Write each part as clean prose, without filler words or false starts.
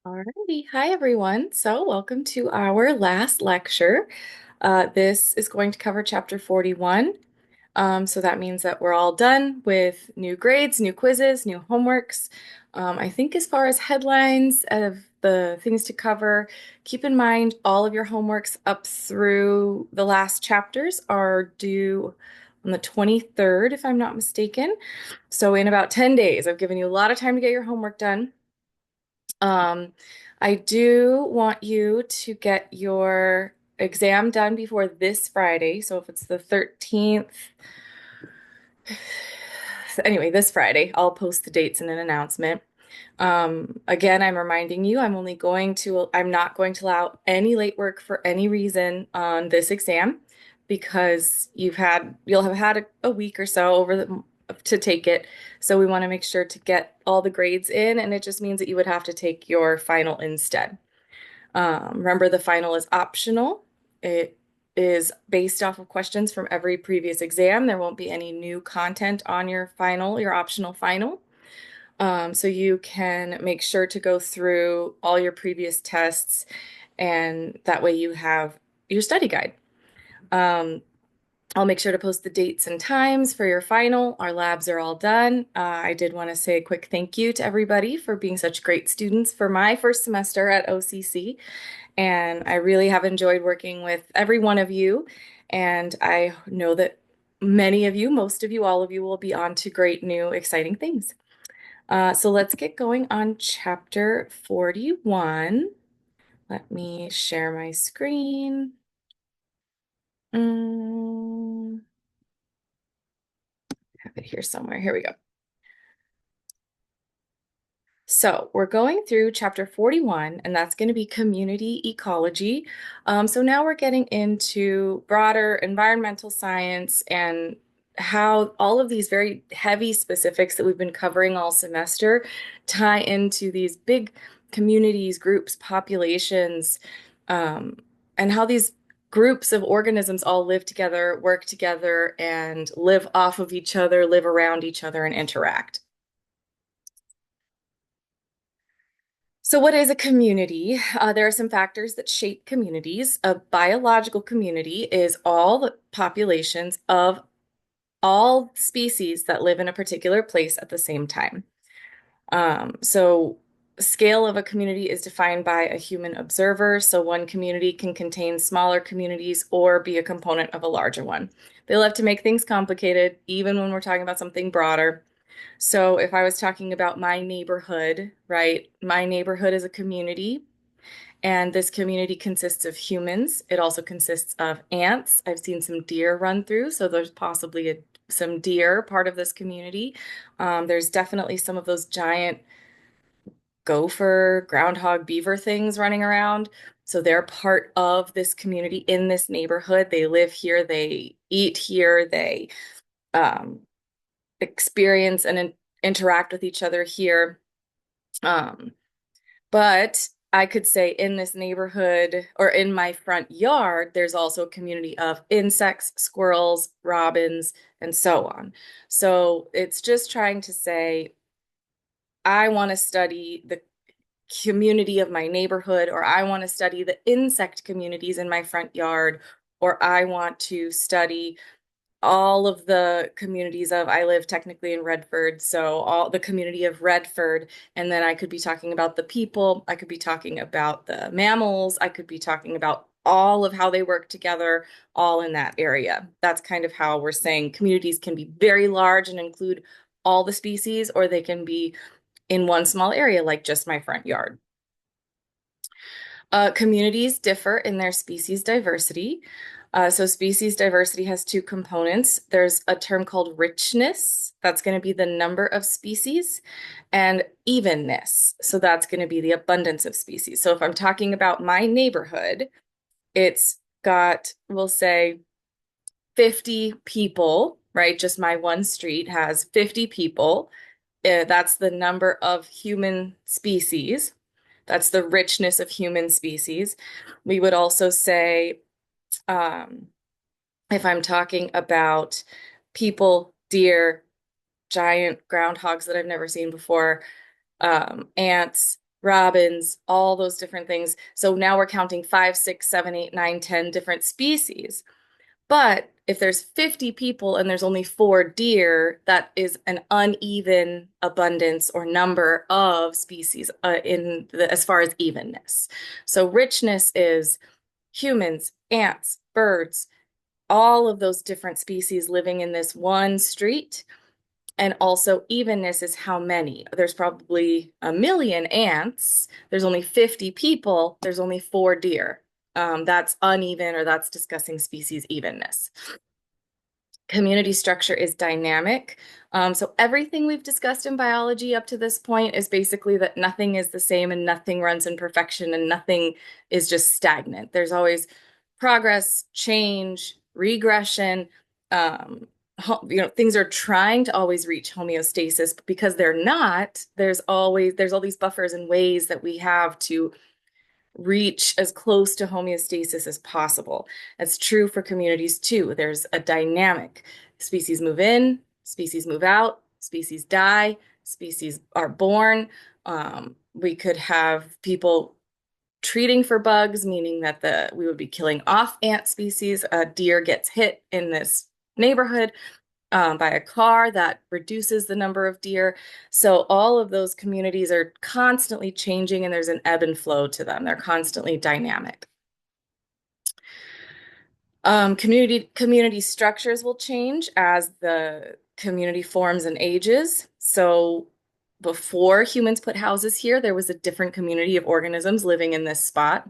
Alrighty. Hi, everyone. So, welcome to our last lecture. This is going to cover chapter 41. So that means that we're all done with new grades, new quizzes, new homeworks. I think as far as headlines of the things to cover, keep in mind all of your homeworks up through the last chapters are due on the 23rd, if I'm not mistaken. So in about 10 days, I've given you a lot of time to get your homework done. I do want you to get your exam done before this Friday. So if it's the 13th, anyway, this Friday, I'll post the dates in an announcement. Again, I'm reminding you, I'm not going to allow any late work for any reason on this exam because you'll have had a week or so to take it. So we want to make sure to get all the grades in, and it just means that you would have to take your final instead. Remember, the final is optional. It is based off of questions from every previous exam. There won't be any new content on your optional final. So you can make sure to go through all your previous tests, and that way you have your study guide. I'll make sure to post the dates and times for your final. Our labs are all done. I did want to say a quick thank you to everybody for being such great students for my first semester at OCC. And I really have enjoyed working with every one of you. And I know that many of you, most of you, all of you will be on to great new exciting things. So let's get going on chapter 41. Let me share my screen. Have it here somewhere. Here we go. So we're going through chapter 41, and that's going to be community ecology. So now we're getting into broader environmental science and how all of these very heavy specifics that we've been covering all semester tie into these big communities, groups, populations, and how these groups of organisms all live together, work together, and live off of each other, live around each other, and interact. So, what is a community? There are some factors that shape communities. A biological community is all the populations of all species that live in a particular place at the same time. So, scale of a community is defined by a human observer. So, one community can contain smaller communities or be a component of a larger one. They love to make things complicated, even when we're talking about something broader. So if I was talking about my neighborhood, right? My neighborhood is a community, and this community consists of humans. It also consists of ants. I've seen some deer run through, so there's possibly some deer part of this community. There's definitely some of those giant gopher, groundhog, beaver things running around. So they're part of this community in this neighborhood. They live here, they eat here, they um, experience and interact with each other here. Um, but I could say in this neighborhood or in my front yard, there's also a community of insects, squirrels, robins, and so on. So it's just trying to say, I want to study the community of my neighborhood, or I want to study the insect communities in my front yard, or I want to study all of the communities of, I live technically in Redford, so all the community of Redford. And then I could be talking about the people, I could be talking about the mammals, I could be talking about all of how they work together, all in that area. That's kind of how we're saying communities can be very large and include all the species, or they can be in one small area, like just my front yard. Communities differ in their species diversity. So species diversity has two components. There's a term called richness. That's going to be the number of species, and evenness. So that's going to be the abundance of species. So if I'm talking about my neighborhood, it's got, we'll say, 50 people, right? Just my one street has 50 people. That's the number of human species. That's the richness of human species. We would also say, um, if I'm talking about people, deer, giant groundhogs that I've never seen before, ants, robins, all those different things. So now we're counting 5, 6, 7, 8, 9, 10 different species. But if there's 50 people and there's only 4 deer, that is an uneven abundance or number of species as far as evenness. So richness is humans, ants, birds, all of those different species living in this one street. And also evenness is how many. There's probably 1 million ants. There's only 50 people. There's only 4 deer. That's uneven, or that's discussing species evenness. Community structure is dynamic. So everything we've discussed in biology up to this point is basically that nothing is the same and nothing runs in perfection and nothing is just stagnant. There's always progress, change, regression. Things are trying to always reach homeostasis, but because they're not, there's all these buffers and ways that we have to reach as close to homeostasis as possible. That's true for communities too. There's a dynamic. Species move in, species move out, species die, species are born. We could have people treating for bugs, meaning that we would be killing off ant species. A deer gets hit in this neighborhood by a car that reduces the number of deer. So all of those communities are constantly changing and there's an ebb and flow to them. They're constantly dynamic. Community structures will change as the community forms and ages. So before humans put houses here, there was a different community of organisms living in this spot.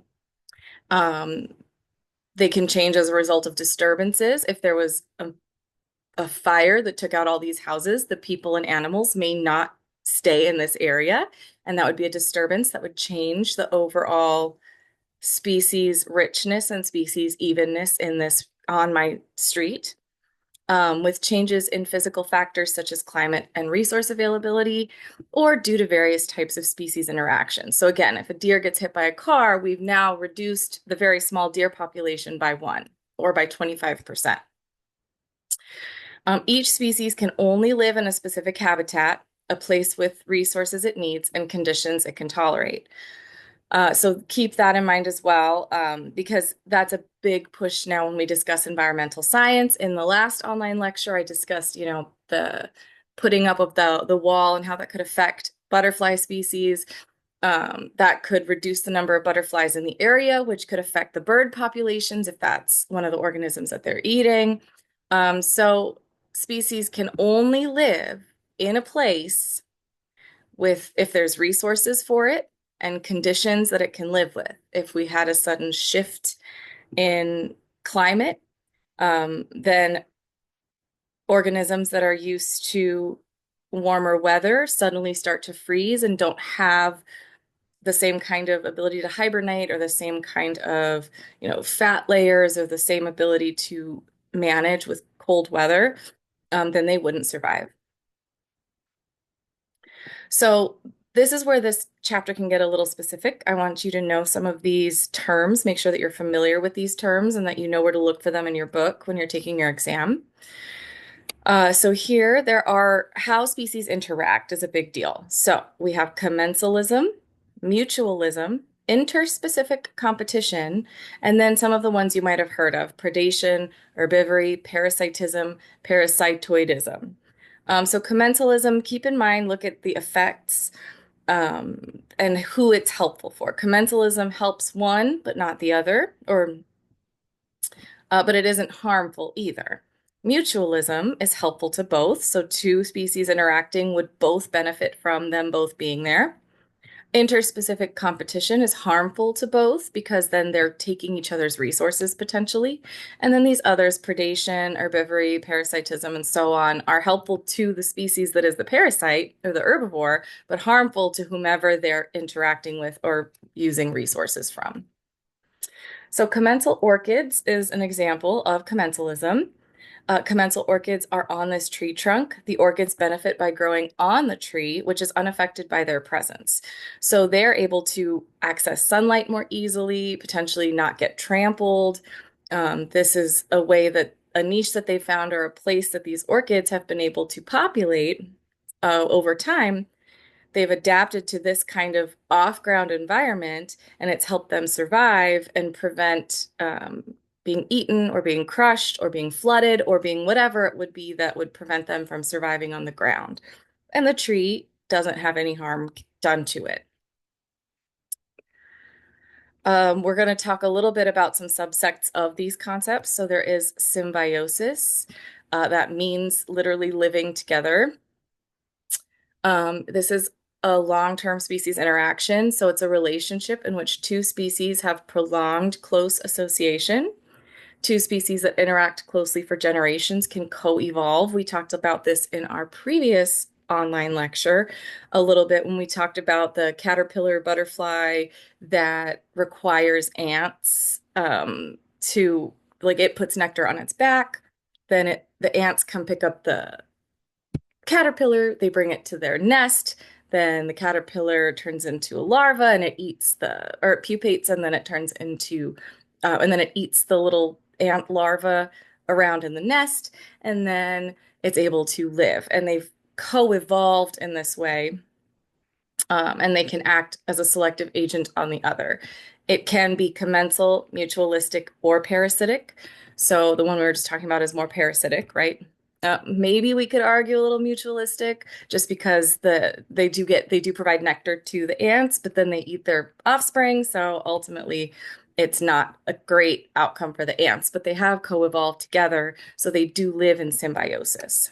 They can change as a result of disturbances. If there was a fire that took out all these houses, the people and animals may not stay in this area, and that would be a disturbance that would change the overall species richness and species evenness on my street. With changes in physical factors such as climate and resource availability, or due to various types of species interaction. So again, if a deer gets hit by a car, we've now reduced the very small deer population by 1 or by 25%. Each species can only live in a specific habitat, a place with resources it needs and conditions it can tolerate. So keep that in mind as well, because that's a big push now when we discuss environmental science. In the last online lecture, I discussed, the putting up of the wall and how that could affect butterfly species. That could reduce the number of butterflies in the area, which could affect the bird populations if that's one of the organisms that they're eating. So species can only live in a place if there's resources for it and conditions that it can live with. If we had a sudden shift in climate, then organisms that are used to warmer weather suddenly start to freeze and don't have the same kind of ability to hibernate or the same kind of, fat layers or the same ability to manage with cold weather, then they wouldn't survive. So this is where this chapter can get a little specific. I want you to know some of these terms, make sure that you're familiar with these terms and that you know where to look for them in your book when you're taking your exam. So here there are how species interact is a big deal. So we have commensalism, mutualism, interspecific competition, and then some of the ones you might have heard of: predation, herbivory, parasitism, parasitoidism. So commensalism, keep in mind, look at the effects and who it's helpful for. Commensalism helps one, but not the other, but it isn't harmful either. Mutualism is helpful to both, so 2 species interacting would both benefit from them both being there. Interspecific competition is harmful to both because then they're taking each other's resources potentially. And then these others, predation, herbivory, parasitism, and so on, are helpful to the species that is the parasite or the herbivore, but harmful to whomever they're interacting with or using resources from. So commensal orchids is an example of commensalism. Commensal orchids are on this tree trunk. The orchids benefit by growing on the tree, which is unaffected by their presence. So they're able to access sunlight more easily, potentially not get trampled. This is a niche that they found, or a place that these orchids have been able to populate over time they've adapted to this kind of off-ground environment, and it's helped them survive and prevent being eaten or being crushed or being flooded or being whatever it would be that would prevent them from surviving on the ground. And the tree doesn't have any harm done to it. We're going to talk a little bit about some subsects of these concepts. So there is symbiosis. That means literally living together. This is a long-term species interaction. So it's a relationship in which two species have prolonged close association. Two species that interact closely for generations can co-evolve. We talked about this in our previous online lecture a little bit when we talked about the caterpillar butterfly that requires ants to, like, it puts nectar on its back, then the ants come pick up the caterpillar, they bring it to their nest, then the caterpillar turns into a larva and it eats or it pupates, and then it turns into, and then it eats the little ant larva around in the nest, and then it's able to live. And they've co-evolved in this way, and they can act as a selective agent on the other. It can be commensal, mutualistic, or parasitic. So the one we were just talking about is more parasitic, right? Maybe we could argue a little mutualistic, just because they do provide nectar to the ants, but then they eat their offspring. So ultimately, it's not a great outcome for the ants, but they have co-evolved together, so they do live in symbiosis.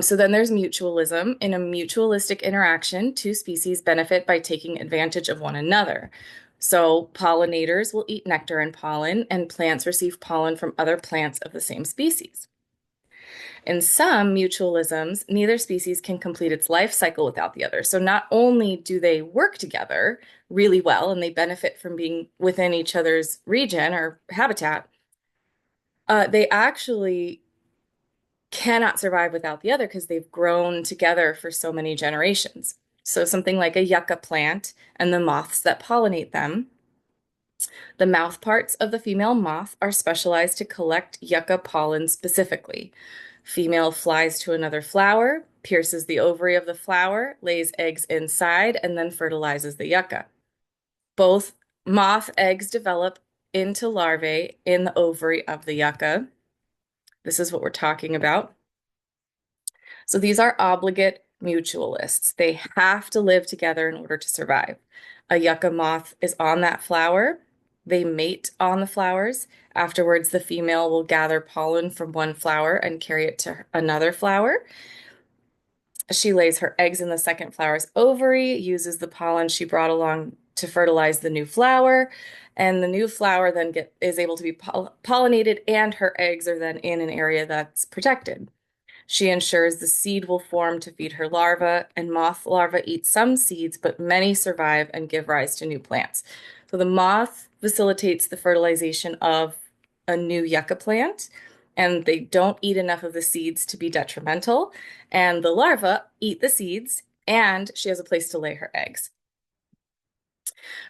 So then there's mutualism. In a mutualistic interaction, two species benefit by taking advantage of one another. So pollinators will eat nectar and pollen, and plants receive pollen from other plants of the same species. In some mutualisms, neither species can complete its life cycle without the other. So not only do they work together really well and they benefit from being within each other's region or habitat, they actually cannot survive without the other because they've grown together for so many generations. So something like a yucca plant and the moths that pollinate them. The mouth parts of the female moth are specialized to collect yucca pollen specifically. Female flies to another flower, pierces the ovary of the flower, lays eggs inside, and then fertilizes the yucca. Both moth eggs develop into larvae in the ovary of the yucca. This is what we're talking about. So these are obligate mutualists. They have to live together in order to survive. A yucca moth is on that flower. They mate on the flowers. Afterwards, the female will gather pollen from one flower and carry it to another flower. She lays her eggs in the second flower's ovary, uses the pollen she brought along to fertilize the new flower, and the new flower then is able to be pollinated, and her eggs are then in an area that's protected. She ensures the seed will form to feed her larva, and moth larvae eat some seeds, but many survive and give rise to new plants. So the moth facilitates the fertilization of a new yucca plant, and they don't eat enough of the seeds to be detrimental. And the larvae eat the seeds, and she has a place to lay her eggs.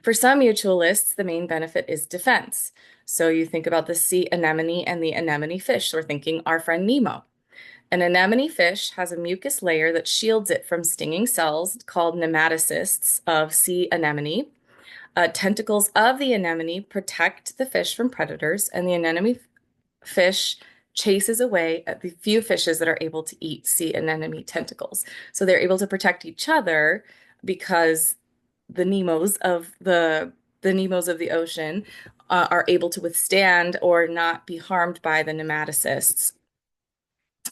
For some mutualists, the main benefit is defense. So you think about the sea anemone and the anemone fish. So we're thinking our friend Nemo. An anemone fish has a mucus layer that shields it from stinging cells called nematocysts of sea anemone. Tentacles of the anemone protect the fish from predators, and the anemone fish chases away at the few fishes that are able to eat sea anemone tentacles. So they're able to protect each other because the Nemos of the Nemos of the ocean are able to withstand or not be harmed by the nematocysts.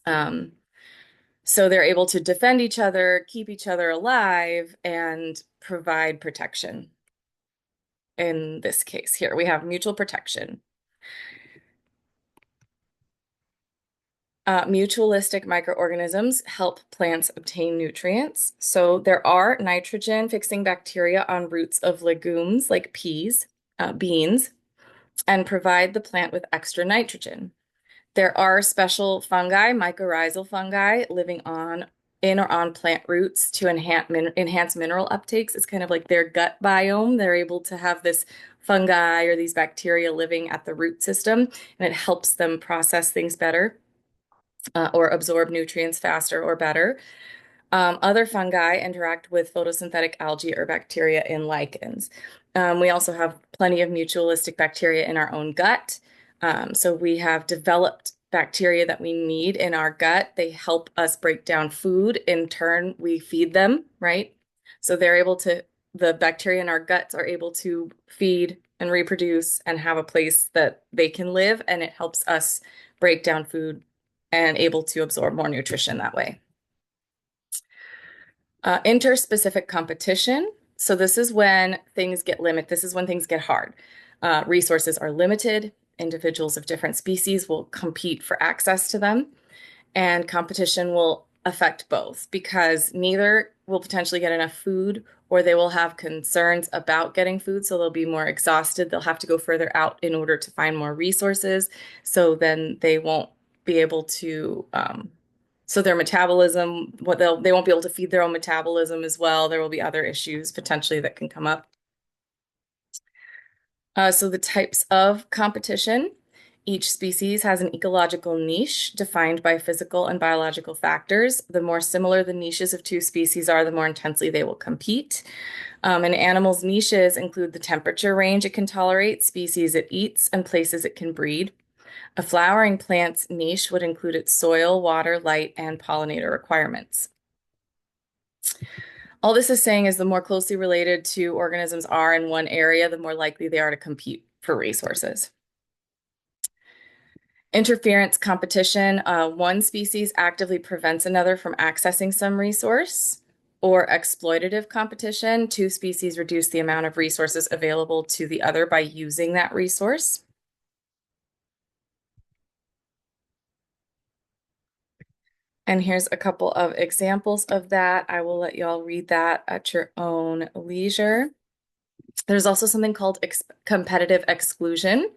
So they're able to defend each other, keep each other alive, and provide protection. In this case here, we have mutual protection. Mutualistic microorganisms help plants obtain nutrients. So there are nitrogen-fixing bacteria on roots of legumes like peas, beans, and provide the plant with extra nitrogen. There are special fungi, mycorrhizal fungi, living in or on plant roots to enhance mineral uptakes. It's kind of like their gut biome. They're able to have this fungi or these bacteria living at the root system, and it helps them process things better or absorb nutrients faster or better. Other fungi interact with photosynthetic algae or bacteria in lichens. We also have plenty of mutualistic bacteria in our own gut. So we have developed bacteria that we need in our gut. They help us break down food. In turn, we feed them, right? So the bacteria in our guts are able to feed and reproduce and have a place that they can live, and it helps us break down food and able to absorb more nutrition that way. Interspecific competition. So this is when things get limited. This is when things get hard. Resources are limited. Individuals of different species will compete for access to them, and competition will affect both because neither will potentially get enough food or they will have concerns about getting food. So they'll be more exhausted. They'll have to go further out in order to find more resources. So then they won't be able to so their metabolism, they won't be able to feed their own metabolism as well. There will be other issues potentially that can come up. So the types of competition. Each species has an ecological niche defined by physical and biological factors. The more similar the niches of two species are, the more intensely they will compete. An animal's niches include the temperature range it can tolerate, species it eats, and places it can breed. A flowering plant's niche would include its soil, water, light, and pollinator requirements. All this is saying is the more closely related two organisms are in one area, the more likely they are to compete for resources. Interference competition, one species actively prevents another from accessing some resource, or exploitative competition, two species reduce the amount of resources available to the other by using that resource. And here's a couple of examples of that. I will let y'all read that at your own leisure. There's also something called competitive exclusion,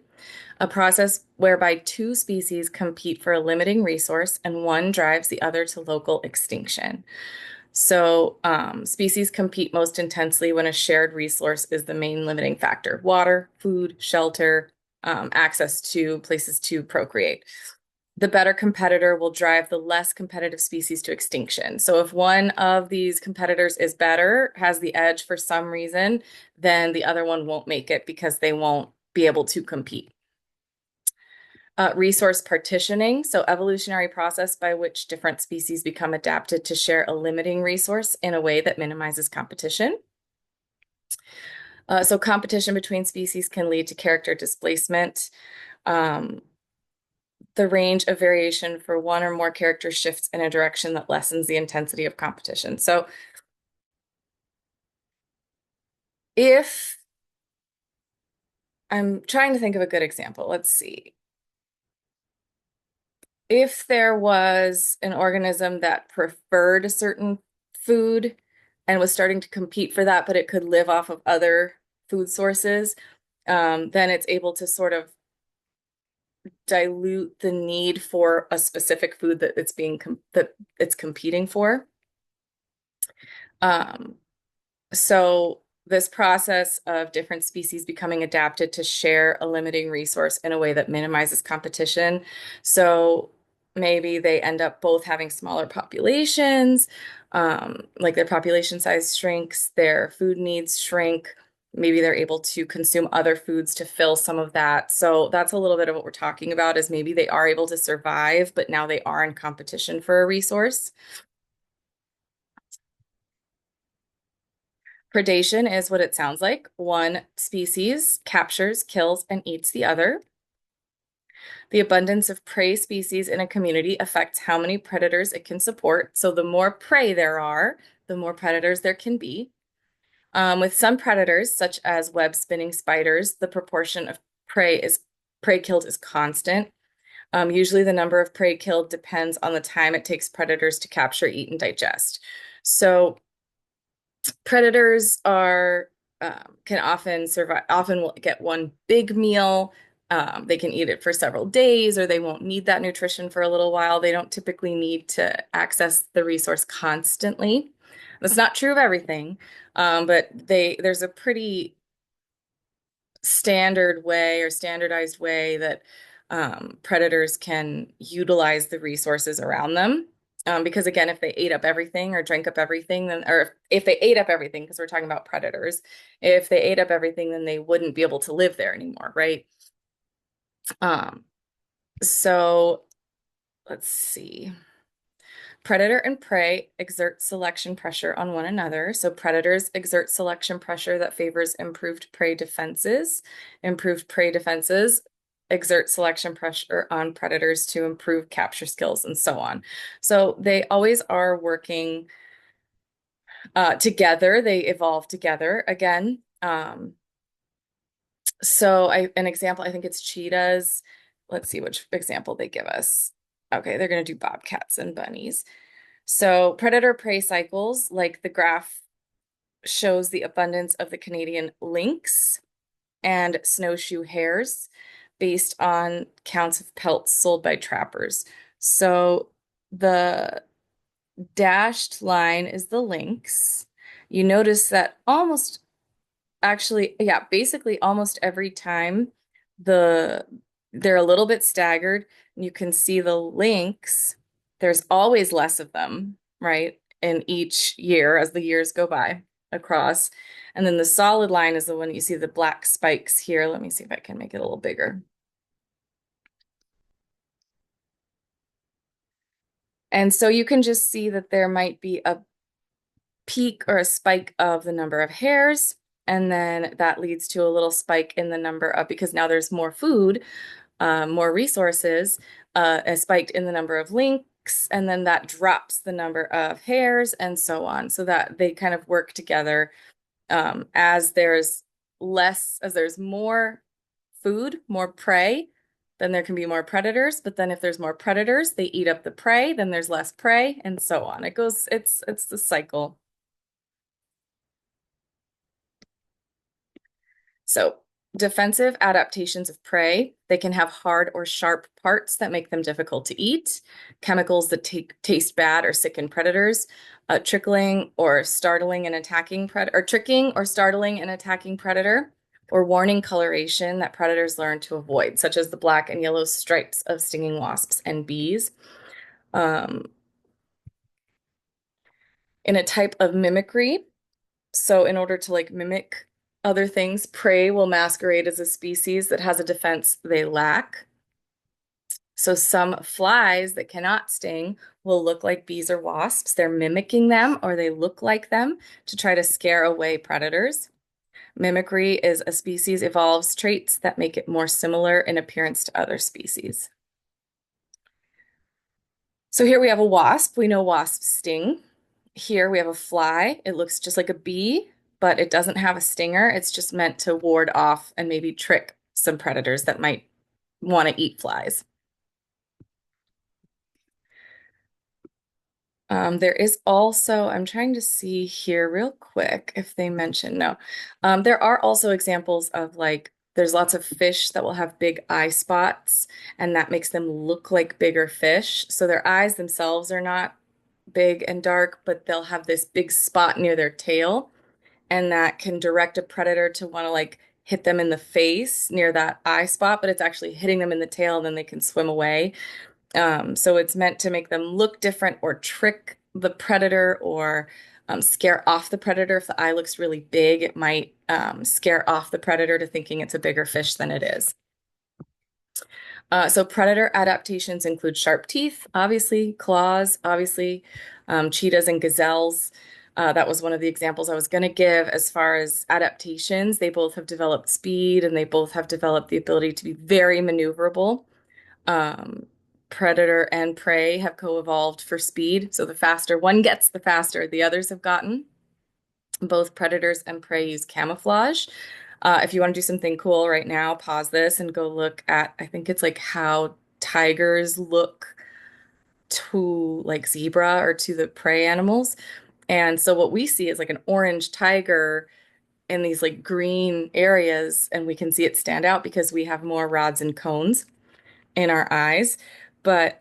a process whereby two species compete for a limiting resource and one drives the other to local extinction. So, species compete most intensely when a shared resource is the main limiting factor: water, food, shelter, access to places to procreate. The better competitor will drive the less competitive species to extinction. So if one of these competitors is better, has the edge for some reason, then the other one won't make it because they won't be able to compete. Resource partitioning, so evolutionary process by which different species become adapted to share a limiting resource in a way that minimizes competition. So competition between species can lead to character displacement. The range of variation for one or more characters shifts in a direction that lessens the intensity of competition. So if I'm trying to think of a good example, let's see. If there was an organism that preferred a certain food and was starting to compete for that, but it could live off of other food sources, then it's able to sort of dilute the need for a specific food that it's competing for. Um, so this process of different species becoming adapted to share a limiting resource in a way that minimizes competition. So maybe they end up both having smaller populations, like their population size shrinks, their food needs shrink. Maybe they're able to consume other foods to fill some of that. So that's a little bit of what we're talking about is maybe they are able to survive, but now they are in competition for a resource. Predation is what it sounds like. One species captures, kills, and eats the other. The abundance of prey species in a community affects how many predators it can support. So the more prey there are, the more predators there can be. With some predators, such as web-spinning spiders, the proportion of prey killed is constant. Usually the number of prey killed depends on the time it takes predators to capture, eat, and digest. So predators are can often survive, often will get one big meal. They can eat it for several days, or they won't need that nutrition for a little while. They don't typically need to access the resource constantly. That's not true of everything, but there's a pretty standard way or standardized way that predators can utilize the resources around them. Because again, if they ate up everything or drank up everything, then, or if they ate up everything, because we're talking about predators, if they ate up everything, then they wouldn't be able to live there anymore, right? Um, so let's see. Predator and prey exert selection pressure on one another. So predators exert selection pressure that favors improved prey defenses. Improved prey defenses exert selection pressure on predators to improve capture skills and so on. So they always are working together. They evolve together again. So an example, I think it's cheetahs. Let's see which example they give us. Okay, they're going to do bobcats and bunnies. So predator-prey cycles, like the graph shows the abundance of the Canadian lynx and snowshoe hares based on counts of pelts sold by trappers. So the dashed line is the lynx. You notice that almost actually, yeah, basically almost every time the they're a little bit staggered. You can see the lynx, there's always less of them, right? In each year as the years go by across. And then the solid line is the one you see the black spikes here. Let me see if I can make it a little bigger. And so you can just see that there might be a peak or a spike of the number of hares, and then that leads to a little spike in the number of, because now there's more food, more resources, a spike in the number of links, and then that drops the number of hares and so on. So that they kind of work together as there's more food, more prey, then there can be more predators. But then if there's more predators, they eat up the prey, then there's less prey, and so on. It's the cycle. So, defensive adaptations of prey, they can have hard or sharp parts that make them difficult to eat, chemicals that taste bad or sicken predators, trickling or startling an attacking predator, or tricking or startling an attacking predator, or warning coloration that predators learn to avoid, such as the black and yellow stripes of stinging wasps and bees. Um, in a type of mimicry, so in order to like mimic other things, prey will masquerade as a species that has a defense they lack. So some flies that cannot sting will look like bees or wasps. They're mimicking them or they look like them to try to scare away predators. Mimicry is a species evolves traits that make it more similar in appearance to other species. So here we have a wasp. We know wasps sting. Here we have a fly. It looks just like a bee, but it doesn't have a stinger. It's just meant to ward off and maybe trick some predators that might want to eat flies. There is also, I'm trying to see here real quick if they mention, no. There are also examples of like, there's lots of fish that will have big eye spots, and that makes them look like bigger fish. So their eyes themselves are not big and dark, but they'll have this big spot near their tail, and that can direct a predator to want to like hit them in the face near that eye spot, but it's actually hitting them in the tail, and then they can swim away. So it's meant to make them look different or trick the predator or scare off the predator. If the eye looks really big, it might scare off the predator to thinking it's a bigger fish than it is. So predator adaptations include sharp teeth, obviously, claws, obviously, cheetahs and gazelles. That was one of the examples I was going to give as far as adaptations. They both have developed speed and they both have developed the ability to be very maneuverable. Um, Predator and prey have co-evolved for speed. So the faster one gets, the faster the others have gotten. Both predators and prey use camouflage. If you want to do something cool right now, pause this and go look at, I think it's like how tigers look to like zebra or to the prey animals. And so what we see is like an orange tiger in these like green areas, and we can see it stand out because we have more rods and cones in our eyes. But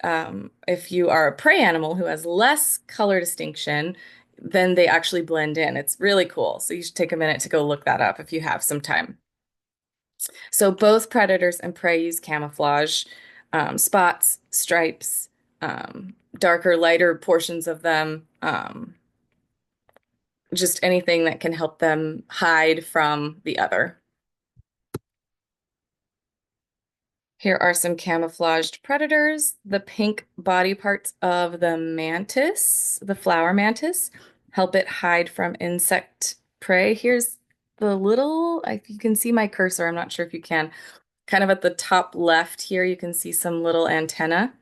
if you are a prey animal who has less color distinction, then they actually blend in. It's really cool. So you should take a minute to go look that up if you have some time. So both predators and prey use camouflage, spots, stripes, darker, lighter portions of them, just anything that can help them hide from the other. Here are some camouflaged predators. The pink body parts of the mantis, the flower mantis, help it hide from insect prey. Here's the little, you can see my cursor. I'm not sure if you can. Kind of at the top left here, you can see some little antenna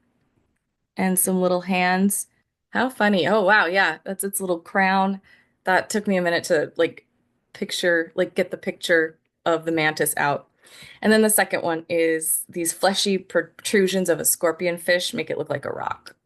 and some little hands. How funny. Oh, wow. Yeah, that's its little crown. That took me a minute to get the picture of the mantis out. And then the second one is these fleshy protrusions of a scorpion fish make it look like a rock.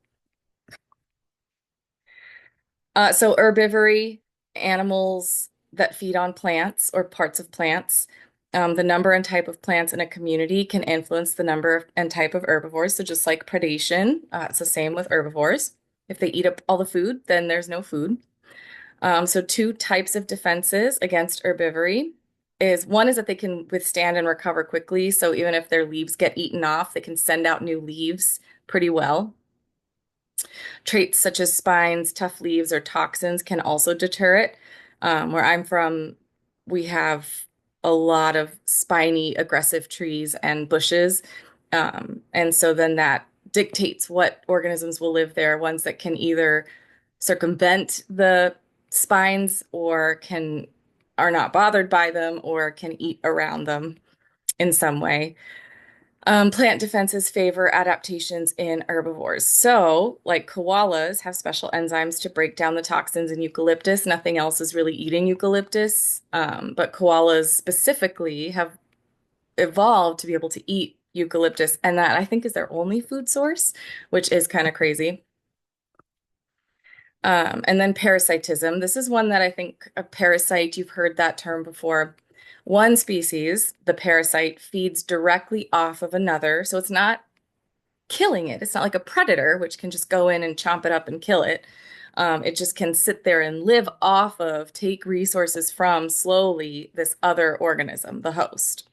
So herbivory, animals that feed on plants or parts of plants. The number and type of plants in a community can influence the number and type of herbivores. So just like predation, it's the same with herbivores. If they eat up all the food, then there's no food. So two types of defenses against herbivory is one is that they can withstand and recover quickly. So even if their leaves get eaten off, they can send out new leaves pretty well. Traits such as spines, tough leaves, or toxins can also deter it. Where I'm from, we have a lot of spiny, aggressive trees and bushes. And so then that dictates what organisms will live there, ones that can either circumvent the spines or can are not bothered by them or can eat around them in some way. Plant defenses favor adaptations in herbivores. So, like koalas have special enzymes to break down the toxins in eucalyptus. Nothing else is really eating eucalyptus, but koalas specifically have evolved to be able to eat eucalyptus, and that I think is their only food source, which is kind of crazy. And then parasitism. This is one that I think a parasite, you've heard that term before. One species, the parasite, feeds directly off of another. So it's not killing it. It's not like a predator, which can just go in and chomp it up and kill it. It just can sit there and live off of, take resources from slowly this other organism, the host.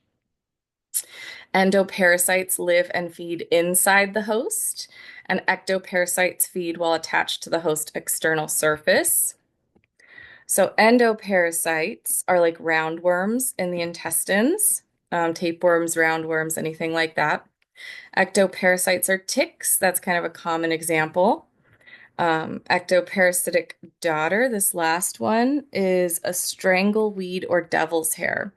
Endoparasites live and feed inside the host, and ectoparasites feed while attached to the host external surface. So endoparasites are like roundworms in the intestines, tapeworms, roundworms, anything like that. Ectoparasites are ticks. That's kind of a common example. Ectoparasitic daughter, this last one, is a strangleweed or devil's hair.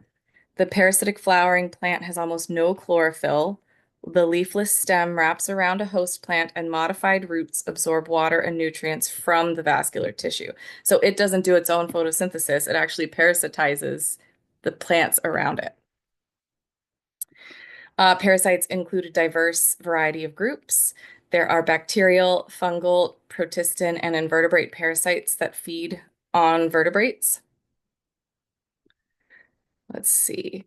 The parasitic flowering plant has almost no chlorophyll. The leafless stem wraps around a host plant, and modified roots absorb water and nutrients from the vascular tissue. So it doesn't do its own photosynthesis, it actually parasitizes the plants around it. Parasites include a diverse variety of groups. There are bacterial, fungal, protistan, and invertebrate parasites that feed on vertebrates. Let's see.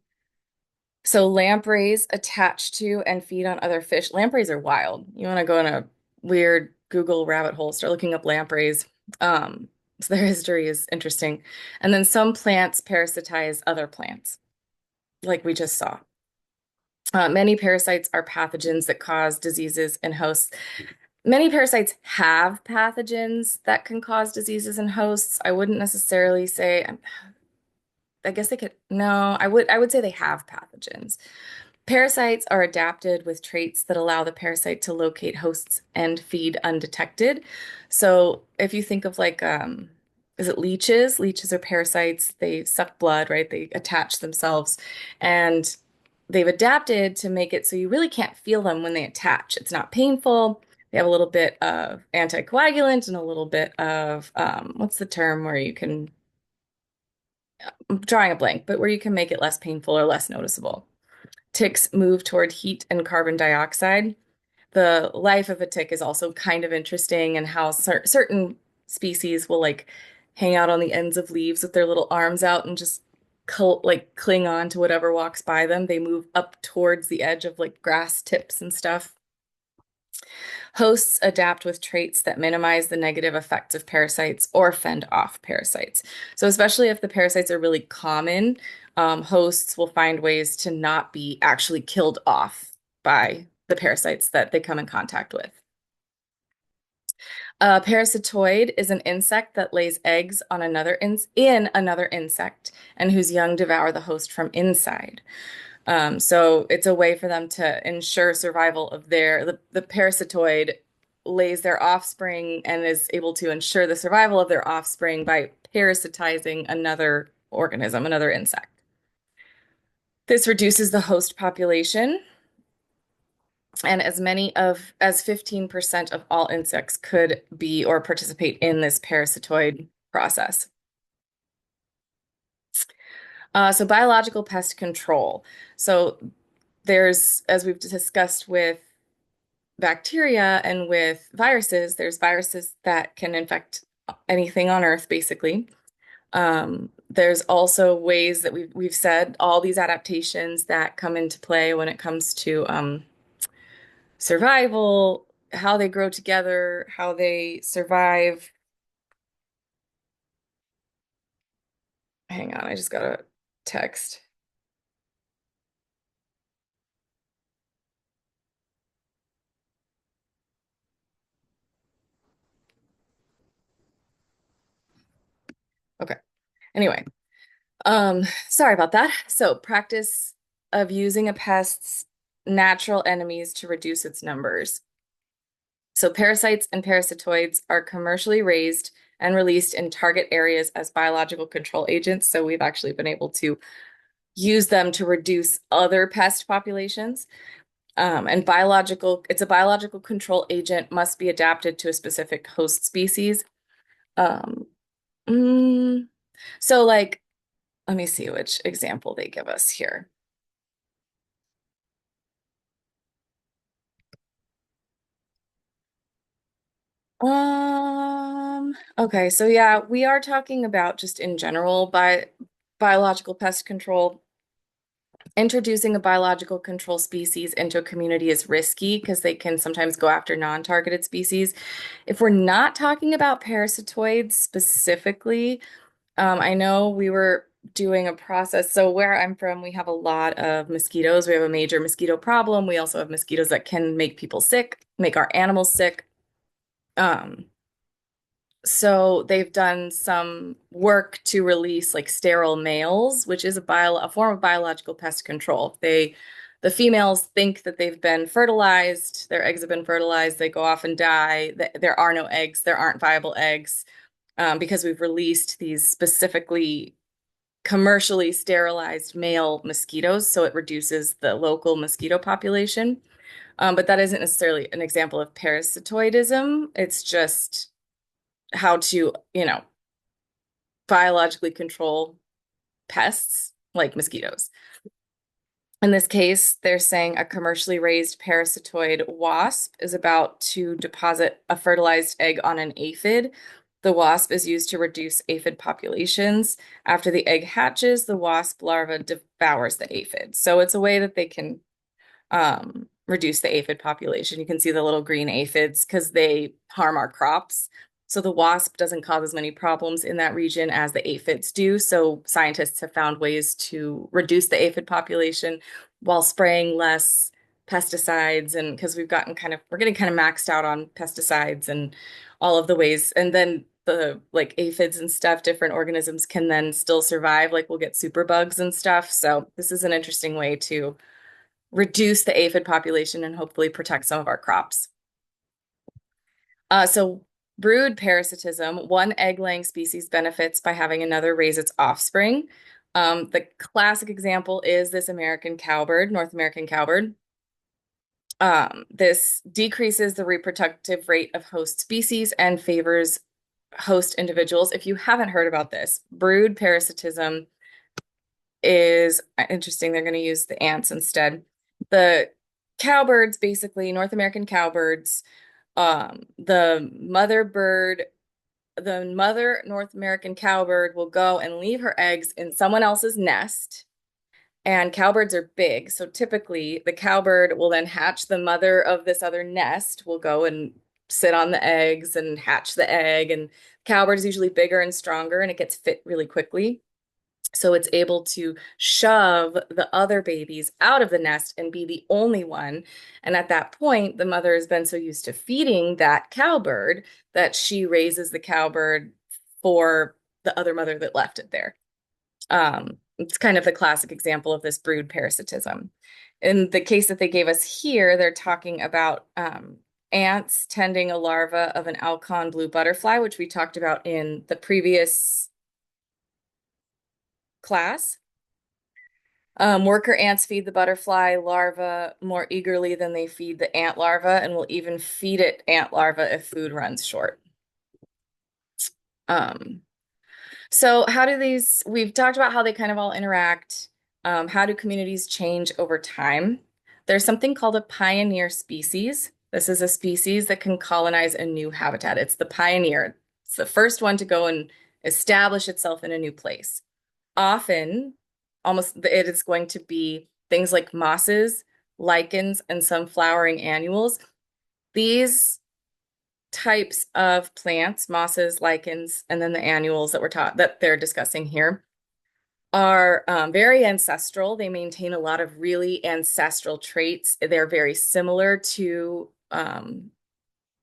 So lampreys attach to and feed on other fish. Lampreys are wild. You want to go in a weird Google rabbit hole, start looking up lampreys. So their history is interesting. And then some plants parasitize other plants, like we just saw. Many parasites are pathogens that cause diseases in hosts. Many parasites have pathogens that can cause diseases in hosts. I wouldn't necessarily say, I guess they could, no, I would say they have pathogens. Parasites are adapted with traits that allow the parasite to locate hosts and feed undetected. So if you think of like, is it leeches? Leeches are parasites. They suck blood, right? They attach themselves, and they've adapted to make it so you really can't feel them when they attach. It's not painful. They have a little bit of anticoagulant and a little bit of, what's the term where you can, I'm drawing a blank, but where you can make it less painful or less noticeable. Ticks move toward heat and carbon dioxide. The life of a tick is also kind of interesting, and how certain species will like hang out on the ends of leaves with their little arms out and just cling on to whatever walks by them. They move up towards the edge of like grass tips and stuff. Hosts adapt with traits that minimize the negative effects of parasites or fend off parasites. So especially if the parasites are really common, hosts will find ways to not be actually killed off by the parasites that they come in contact with. A parasitoid is an insect that lays eggs on in another insect and whose young devour the host from inside. So it's a way for them to ensure survival of the parasitoid lays their offspring and is able to ensure the survival of their offspring by parasitizing another organism, another insect. This reduces the host population, and as many of as 15% of all insects could be or participate in this parasitoid process. So biological pest control. So there's, as we've discussed with bacteria and with viruses, there's viruses that can infect anything on Earth, basically. There's also ways that we've said all these adaptations that come into play when it comes to survival, how they grow together, how they survive. Hang on, I just got a text. Okay. Anyway, sorry about that. So practice of using a pest's natural enemies to reduce its numbers. So parasites and parasitoids are commercially raised and released in target areas as biological control agents. So we've actually been able to use them to reduce other pest populations. And it's a biological control agent must be adapted to a specific host species. Um, mm, so like, let me see which example they give us here. Okay, so yeah, we are talking about just in general by biological pest control. Introducing a biological control species into a community is risky because they can sometimes go after non-targeted species. If we're not talking about parasitoids specifically, I know we were doing a process. So where I'm from, we have a lot of mosquitoes. We have a major mosquito problem. We also have mosquitoes that can make people sick, make our animals sick. Um, so they've done some work to release like sterile males, which is a form of biological pest control. The females think that they've been fertilized, their eggs have been fertilized, they go off and die. There are no eggs, there aren't viable eggs, because we've released these specifically commercially sterilized male mosquitoes, so it reduces the local mosquito population. But that isn't necessarily an example of parasitoidism. It's just how to, biologically control pests like mosquitoes. In this case, they're saying a commercially raised parasitoid wasp is about to deposit a fertilized egg on an aphid. The wasp is used to reduce aphid populations. After the egg hatches, the wasp larva devours the aphid. So it's a way that they can reduce the aphid population. You can see the little green aphids because they harm our crops. So the wasp doesn't cause as many problems in that region as the aphids do. So scientists have found ways to reduce the aphid population while spraying less pesticides, and because we're getting kind of maxed out on pesticides and all of the ways. And then the like aphids and stuff, different organisms can then still survive. Like we'll get super bugs and stuff. So this is an interesting way to reduce the aphid population and hopefully protect some of our crops. So brood parasitism, one egg-laying species benefits by having another raise its offspring. The classic example is this American cowbird, North American cowbird. This decreases the reproductive rate of host species and favors host individuals. If you haven't heard about this, brood parasitism is interesting. They're going to use the ants instead. The cowbirds, basically, North American cowbirds, the mother North American cowbird will go and leave her eggs in someone else's nest. And cowbirds are big. So typically, the cowbird will then hatch the mother of this other nest, will go and sit on the eggs and hatch the egg. And cowbird is usually bigger and stronger, and it gets fit really quickly. So it's able to shove the other babies out of the nest and be the only one. And at that point, the mother has been so used to feeding that cowbird that she raises the cowbird for the other mother that left it there. It's kind of the classic example of this brood parasitism. In the case that they gave us here, they're talking about ants tending a larva of an Alcon blue butterfly, which we talked about in the previous class. Worker ants feed the butterfly larva more eagerly than they feed the ant larva, and will even feed it ant larva if food runs short. Um, so how do we've talked about how they kind of all interact. How do communities change over time? There's something called a pioneer species. This is a species that can colonize a new habitat. It's the pioneer. It's the first one to go and establish itself in a new place. Often, almost it is going to be things like mosses, lichens, and some flowering annuals. These types of plants, mosses, lichens, and then the annuals that they're discussing here are very ancestral. They maintain a lot of really ancestral traits. They're very similar to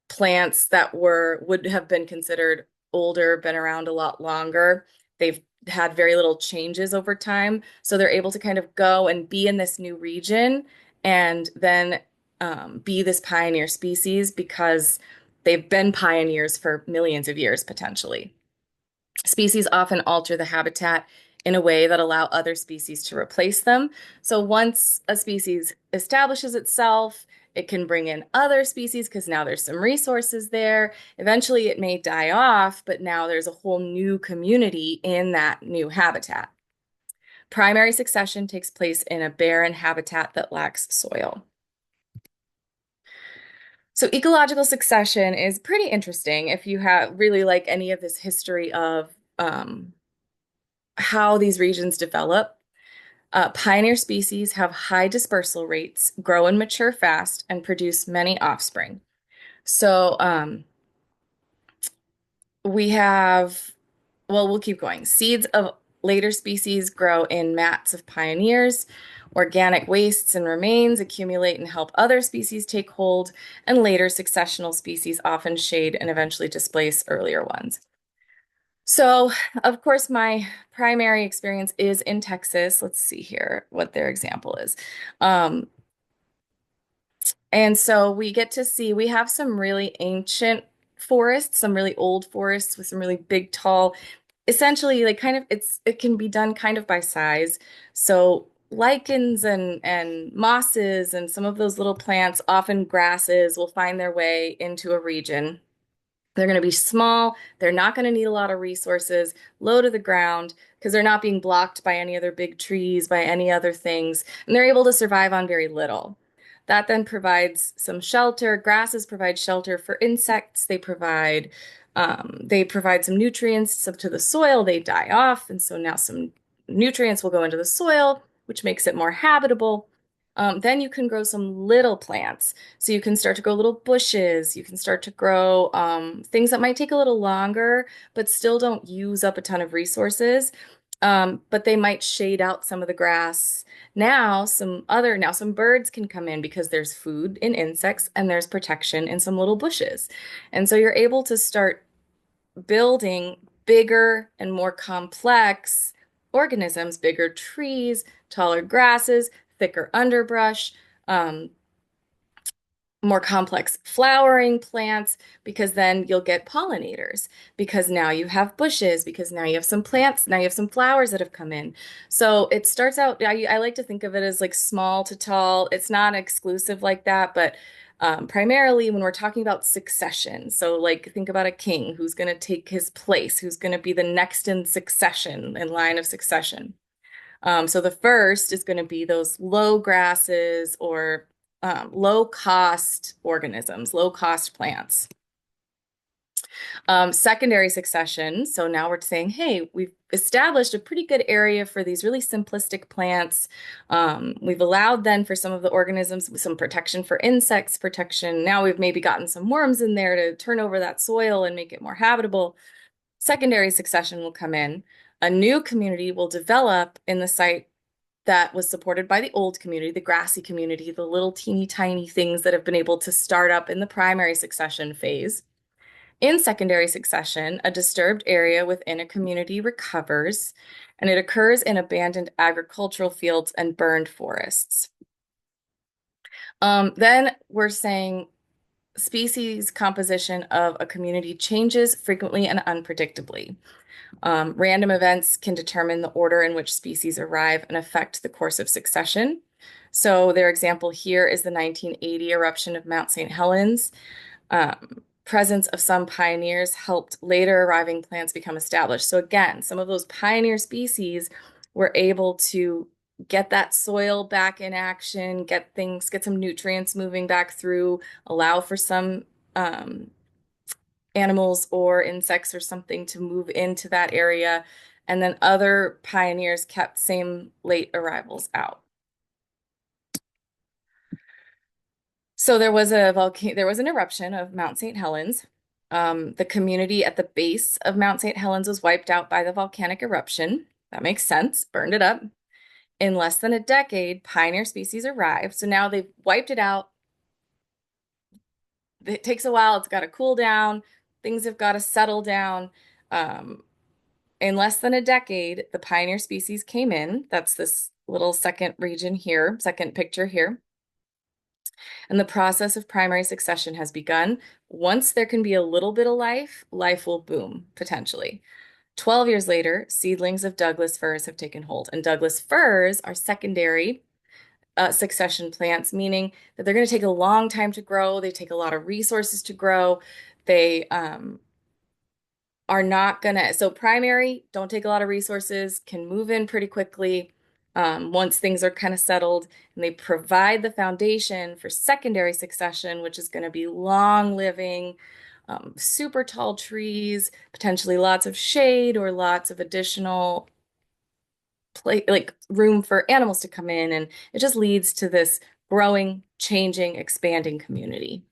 plants that would have been considered older, been around a lot longer. They've had very little changes over time. So they're able to kind of go and be in this new region and then be this pioneer species because they've been pioneers for millions of years, potentially. Species often alter the habitat in a way that allow other species to replace them. So once a species establishes itself, it can bring in other species because now there's some resources there. Eventually it may die off, but now there's a whole new community in that new habitat. Primary succession takes place in a barren habitat that lacks soil. So ecological succession is pretty interesting if you have really like any of this history of how these regions develop. Pioneer species have high dispersal rates, grow and mature fast, and produce many offspring. So we have, well, we'll keep going. Seeds of later species grow in mats of pioneers. Organic wastes and remains accumulate and help other species take hold, and later successional species often shade and eventually displace earlier ones. So, of course, my primary experience is in Texas. Let's see here what their example is. Um, and so we get to see, we have some really ancient forests, some really old forests with some really big, tall, essentially like kind of it can be done kind of by size. So lichens and mosses and some of those little plants, often grasses, will find their way into a region. They're going to be small. They're not going to need a lot of resources, low to the ground, because they're not being blocked by any other big trees, by any other things, and they're able to survive on very little. That then provides some shelter. Grasses provide shelter for insects. They provide some nutrients to the soil. They die off, and so now some nutrients will go into the soil, which makes it more habitable. Then you can grow some little plants. So you can start to grow little bushes. You can start to grow things that might take a little longer, but still don't use up a ton of resources. But they might shade out some of the grass. Now some birds can come in because there's food in insects and there's protection in some little bushes. And so you're able to start building bigger and more complex organisms, bigger trees, taller grasses, thicker underbrush, more complex flowering plants, because then you'll get pollinators, because now you have bushes, because now you have some plants, now you have some flowers that have come in. So it starts out, I like to think of it as like small to tall. It's not exclusive like that, but primarily when we're talking about succession. So like think about a king who's going to take his place, who's going to be the next in succession, in line of succession. So the first is going to be those low grasses or low cost organisms, low cost plants. Secondary succession. So now we're saying, hey, we've established a pretty good area for these really simplistic plants. We've allowed then for some of the organisms some protection for insects, protection. Now we've maybe gotten some worms in there to turn over that soil and make it more habitable. Secondary succession will come in. A new community will develop in the site that was supported by the old community, the grassy community, the little teeny tiny things that have been able to start up in the primary succession phase. In secondary succession, a disturbed area within a community recovers, and it occurs in abandoned agricultural fields and burned forests. Then we're saying species composition of a community changes frequently and unpredictably. Random events can determine the order in which species arrive and affect the course of succession. So their example here is the 1980 eruption of Mount St. Helens. Presence of some pioneers helped later arriving plants become established. So again, some of those pioneer species were able to get that soil back in action, get some nutrients moving back through, allow for some animals or insects or something to move into that area. And then other pioneers kept same late arrivals out. So there was an eruption of Mount St. Helens. The community at the base of Mount St. Helens was wiped out by the volcanic eruption. That makes sense, burned it up. In less than a decade, pioneer species arrived. So now they've wiped it out. It takes a while, it's got to cool down, things have got to settle down. In less than a decade, the pioneer species came in. That's this little second region here, second picture here. And the process of primary succession has begun. Once there can be a little bit of life, life will boom, potentially. 12 years later, seedlings of Douglas firs have taken hold. And Douglas firs are secondary succession plants, meaning that they're going to take a long time to grow. They take a lot of resources to grow. They are not gonna, so primary, don't take a lot of resources, can move in pretty quickly once things are kind of settled, and they provide the foundation for secondary succession, which is going to be long living, super tall trees, potentially lots of shade or lots of additional like room for animals to come in, and it just leads to this growing, changing, expanding community.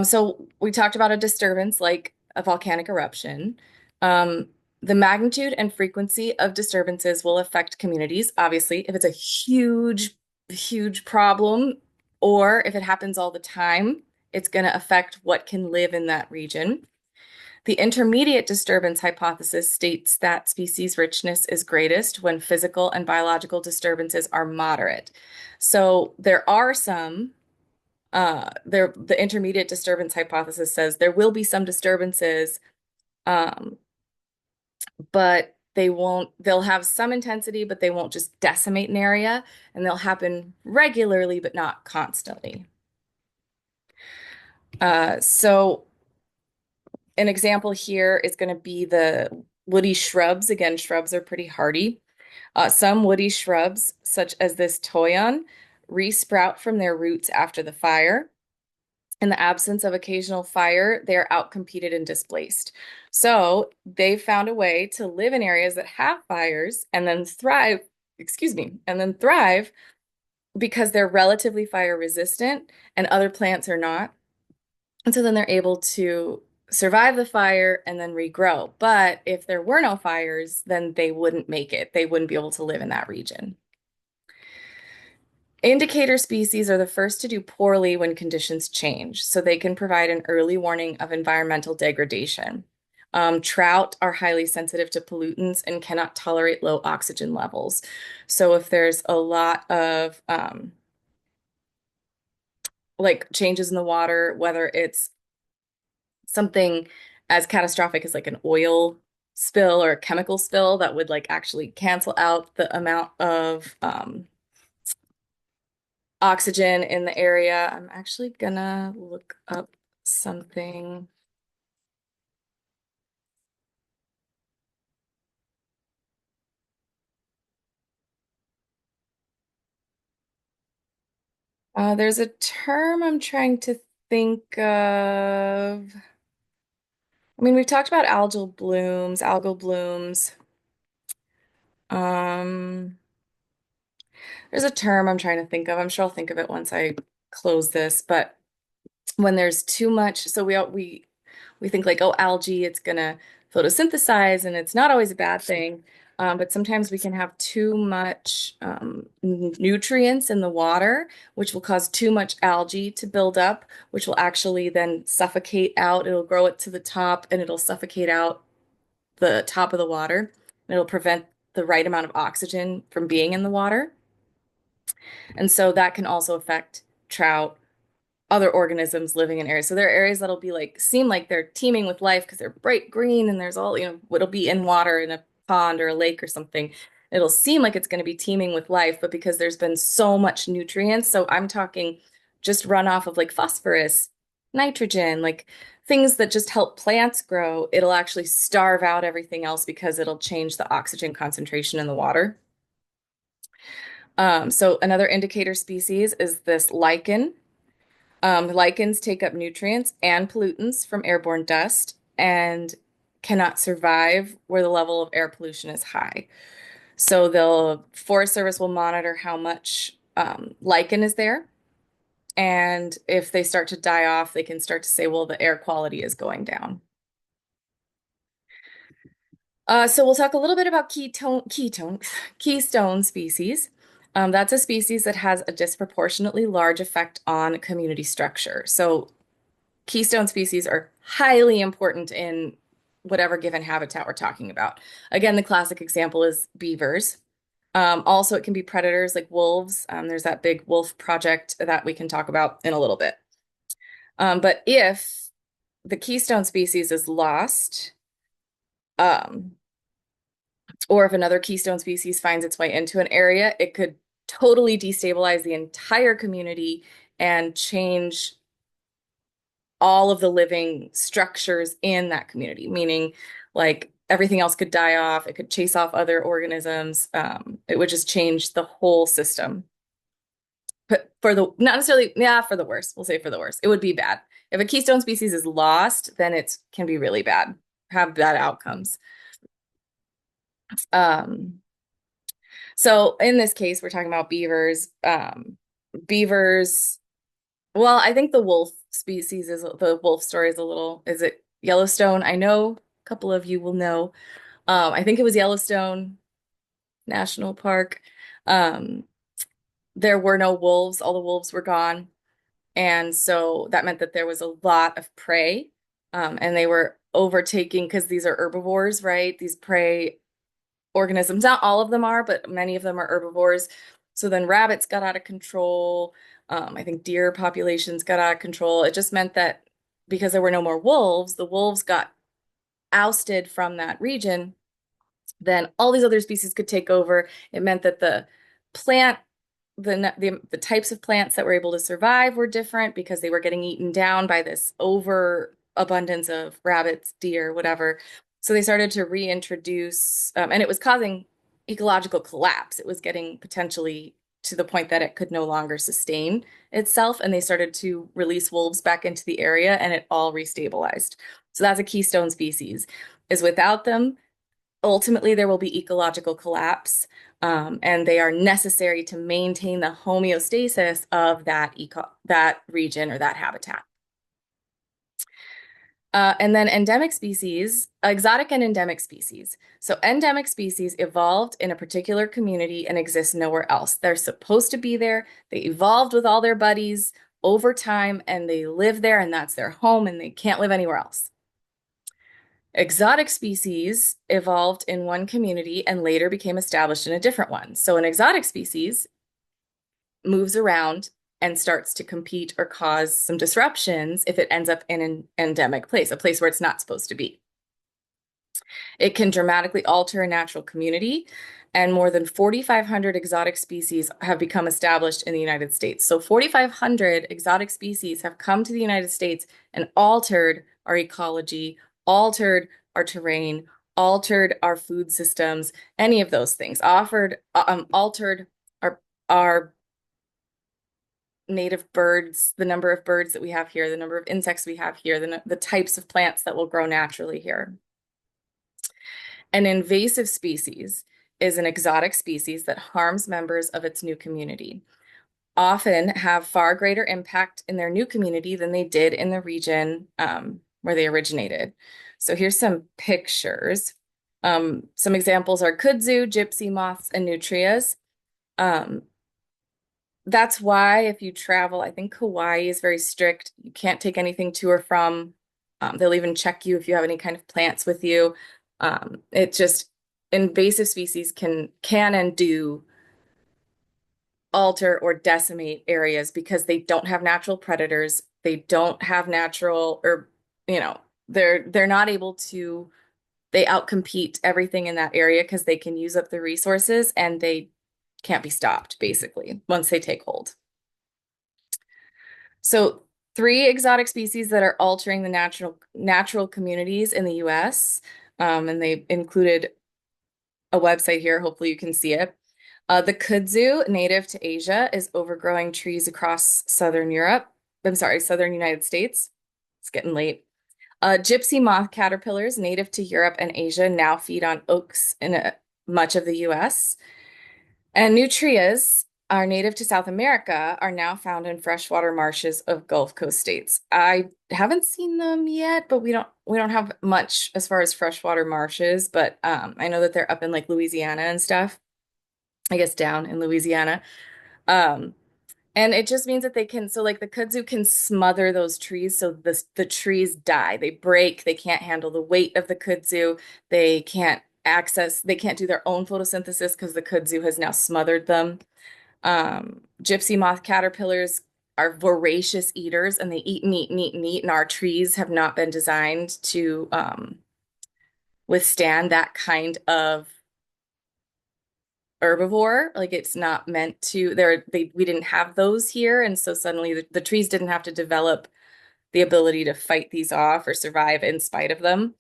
So we talked about a disturbance like a volcanic eruption. The magnitude and frequency of disturbances will affect communities. Obviously, if it's a huge, huge problem, or if it happens all the time, it's going to affect what can live in that region. The intermediate disturbance hypothesis states that species richness is greatest when physical and biological disturbances are moderate. So there are some the intermediate disturbance hypothesis says there will be some disturbances, but they'll have some intensity, but they won't just decimate an area, and they'll happen regularly, but not constantly. So an example here is going to be the woody shrubs. Again, shrubs are pretty hardy. Some woody shrubs, such as this toyon, resprout from their roots after the fire. In the absence of occasional fire, they are outcompeted and displaced. So they found a way to live in areas that have fires and then thrive, and then thrive because they're relatively fire resistant and other plants are not. And so then they're able to survive the fire and then regrow. But if there were no fires, then they wouldn't make it. They wouldn't be able to live in that region. Indicator species are the first to do poorly when conditions change, so they can provide an early warning of environmental degradation. Trout are highly sensitive to pollutants and cannot tolerate low oxygen levels. So if there's a lot of like changes in the water, whether it's something as catastrophic as like an oil spill or a chemical spill that would like actually cancel out the amount of oxygen in the area. I'm actually gonna look up something. There's a term I'm trying to think of. I mean, we've talked about algal blooms. Um, there's a term I'm trying to think of. I'm sure I'll think of it once I close this, but when there's too much, so we think like, oh, algae, it's gonna photosynthesize, and it's not always a bad thing. But sometimes we can have too much nutrients in the water, which will cause too much algae to build up, which will actually then suffocate out. It'll grow it to the top and it'll suffocate out the top of the water. It'll prevent the right amount of oxygen from being in the water. And so that can also affect trout, other organisms living in areas. So there are areas that'll be like seem like they're teeming with life because they're bright green and there's all, it'll be in water in a pond or a lake or something. It'll seem like it's going to be teeming with life, but because there's been so much nutrients, so I'm talking just runoff of like phosphorus, nitrogen, like things that just help plants grow, it'll actually starve out everything else because it'll change the oxygen concentration in the water. So another indicator species is this lichen. Lichens take up nutrients and pollutants from airborne dust and cannot survive where the level of air pollution is high. So the Forest Service will monitor how much lichen is there. And if they start to die off, they can start to say, well, the air quality is going down. So we'll talk a little bit about keystone species. That's a species that has a disproportionately large effect on community structure. So keystone species are highly important in whatever given habitat we're talking about. Again, the classic example is beavers. Also, it can be predators like wolves. There's that big wolf project that we can talk about in a little bit. But if the keystone species is lost, um, or if another keystone species finds its way into an area, it could totally destabilize the entire community and change all of the living structures in that community, meaning like everything else could die off, it could chase off other organisms, it would just change the whole system. But for the not necessarily, yeah, for the worst, we'll say for the worst, it would be bad. If a keystone species is lost, then it can be really bad, have bad outcomes. Um, so in this case, we're talking about beavers. Beavers, well, I think the wolf story is a little, is it Yellowstone? I know a couple of you will know. I think it was Yellowstone National Park. Um, there were no wolves, all the wolves were gone. And so that meant that there was a lot of prey. And they were overtaking because these are herbivores, right? These prey organisms, not all of them are, but many of them are herbivores. So then rabbits got out of control. I think deer populations got out of control. It just meant that because there were no more wolves, the wolves got ousted from that region. Then all these other species could take over. It meant that the plant, the types of plants that were able to survive were different because they were getting eaten down by this overabundance of rabbits, deer, whatever. So they started to reintroduce, and it was causing ecological collapse. It was getting potentially to the point that it could no longer sustain itself, and they started to release wolves back into the area, and it all restabilized. So that's a keystone species. Is without them, ultimately there will be ecological collapse, and they are necessary to maintain the homeostasis of that region or that habitat. And then endemic species, exotic and endemic species. So endemic species evolved in a particular community and exist nowhere else. They're supposed to be there. They evolved with all their buddies over time and they live there and that's their home and they can't live anywhere else. Exotic species evolved in one community and later became established in a different one. So an exotic species moves around and starts to compete or cause some disruptions if it ends up in an endemic place, a place where it's not supposed to be. It can dramatically alter a natural community, and more than 4,500 exotic species have become established in the United States. So 4,500 exotic species have come to the United States and altered our ecology, altered our terrain, altered our food systems, any of those things, altered our native birds, the number of birds that we have here, the number of insects we have here, the types of plants that will grow naturally here. An invasive species is an exotic species that harms members of its new community, often have far greater impact in their new community than they did in the region where they originated. So here's some pictures. Some examples are kudzu, gypsy moths, and nutrias. Um, that's why if you travel, I think Hawaii is very strict. You can't take anything to or from. They'll even check you if you have any kind of plants with you. It just invasive species can and do alter or decimate areas because they don't have natural predators. They don't have natural or you know, they're not able to they outcompete everything in that area because they can use up the resources and they can't be stopped basically once they take hold. So, three exotic species that are altering the natural communities in the US, and they included a website here. Hopefully, you can see it. The kudzu, native to Asia, is overgrowing trees across southern Europe. I'm sorry, southern United States. It's getting late. Gypsy moth caterpillars, native to Europe and Asia, now feed on oaks in much of the US. And nutrias are native to South America, are now found in freshwater marshes of Gulf Coast states. I haven't seen them yet, but we don't have much as far as freshwater marshes, but I know that they're up in like Louisiana and stuff. I guess down in Louisiana. Um, and it just means that they can, so like the kudzu can smother those trees, so the trees die. They break, they can't handle the weight of the kudzu. They can't do their own photosynthesis because the kudzu has now smothered them. Gypsy moth caterpillars are voracious eaters and they eat and eat and eat and eat, and our trees have not been designed to withstand that kind of herbivore. Like it's not meant to, we didn't have those here. And so suddenly the trees didn't have to develop the ability to fight these off or survive in spite of them.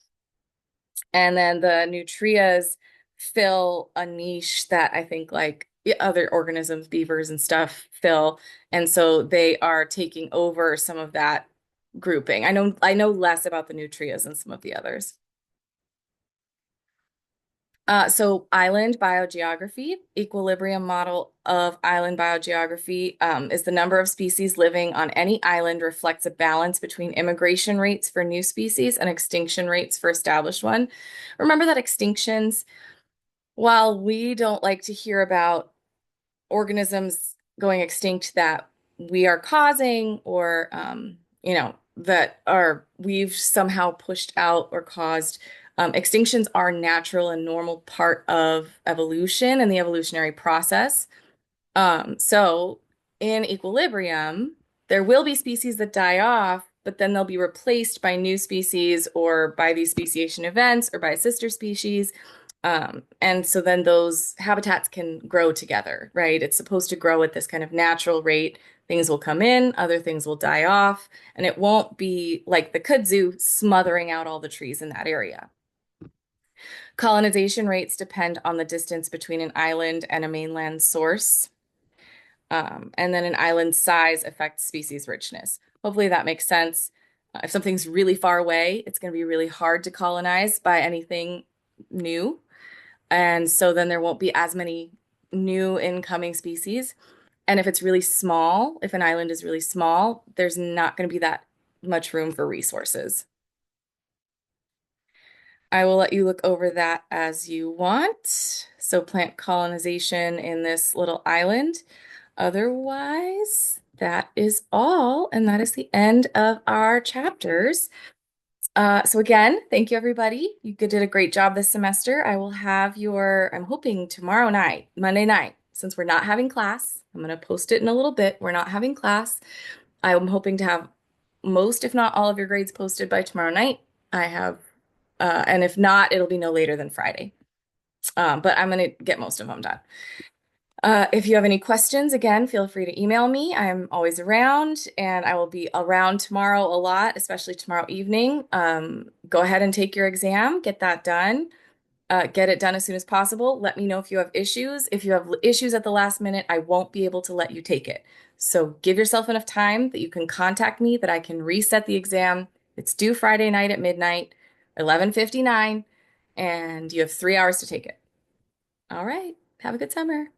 And then the nutrias fill a niche that I think like other organisms, beavers and stuff fill. And so they are taking over some of that grouping. I know less about the nutrias than some of the others. So island biogeography, equilibrium model of island biogeography is the number of species living on any island reflects a balance between immigration rates for new species and extinction rates for established one. Remember that extinctions, while we don't like to hear about organisms going extinct that we are causing or that are we've somehow pushed out or caused. Extinctions are natural and normal part of evolution and the evolutionary process. So in equilibrium, there will be species that die off, but then they'll be replaced by new species or by these speciation events or by sister species. And so then those habitats can grow together, right? It's supposed to grow at this kind of natural rate. Things will come in, other things will die off, and it won't be like the kudzu smothering out all the trees in that area. Colonization rates depend on the distance between an island and a mainland source. And then an island size affects species richness. Hopefully that makes sense. If something's really far away, it's going to be really hard to colonize by anything new. And so then there won't be as many new incoming species. And if it's really small, if an island is really small, there's not going to be that much room for resources. I will let you look over that as you want. So plant colonization in this little island. Otherwise, that is all, and that is the end of our chapters. So again, thank you everybody. You did a great job this semester. I'm hoping tomorrow night, Monday night, since we're not having class, I'm going to post it in a little bit. We're not having class. I'm hoping to have most, if not all of your grades posted by tomorrow night. And if not, it'll be no later than Friday. But I'm going to get most of them done. If you have any questions, again, feel free to email me. I'm always around and I will be around tomorrow a lot, especially tomorrow evening. Go ahead and take your exam, get that done. Get it done as soon as possible. Let me know if you have issues. If you have issues at the last minute, I won't be able to let you take it. So give yourself enough time that you can contact me, that I can reset the exam. It's due Friday night at midnight, 11:59, and you have 3 hours to take it. All right. Have a good summer.